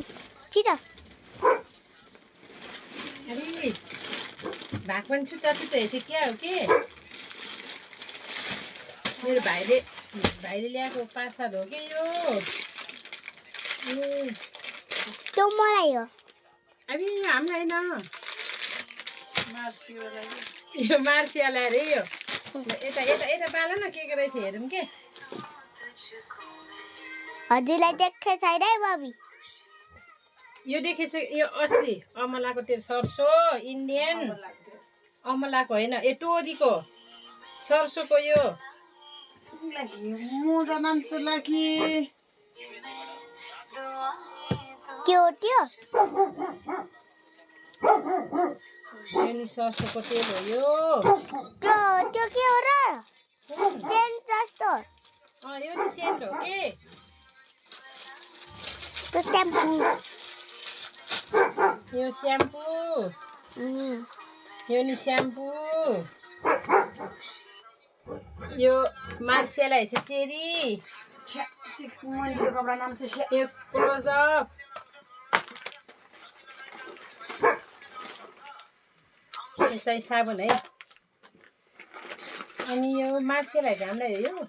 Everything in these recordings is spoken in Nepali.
छिटो अरे भाग पनि छुट्टा छुट्टा हेर्छ क्या हो के मेरो भाइले ल्याएको पार्सल हो कि यो त्यो मलाई हो अबे हामीलाई न यो मार्सियालाई रे यो यता यता यता पाल न के रहेछ हेरौँ के हजुरलाई देखे छैन है बबी यो देखेछ यो अस्ति अमलाको त्यो सर्सो इन्डियन अमलाको होइन ए टोरीको सर्सोको यो के हो त्यो नि सर्सोको तेल हो यो त्यो के हो र सेन्ट जस्तो यो नि सेन्ट हो के त्यो स्याम्पू यो स्याम्पू यो नि स्याम्पू यो मार्सियालाई हेर्छ चेरी यो क्लोजअप यो चाहिँ साबुन है अनि यो मार्सियालाई घामलाई हो यो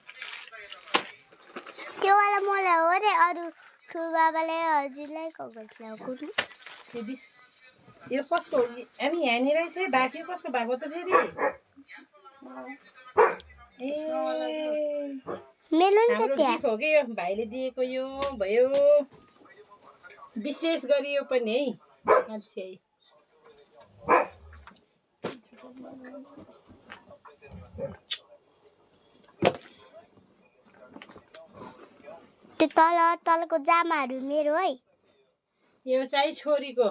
त्यो वाला मलाई हो रे अरू ठुलो बाबाले हजुरलाई कागज ल्याएको यो कसको हामी यहाँनिर चाहिँ बाँकी कसको भएको त फेरि ए मेरो नि छ हाम्रो त्यहाँ गिफ्ट हो कि यो भाइले दिएको यो भयो विशेष गरी यो पनि है अच्छा त्यो तलको जामाहरू मेरो है यो चाहिँ छोरीको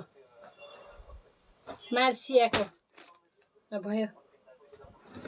मार्सियाको भयो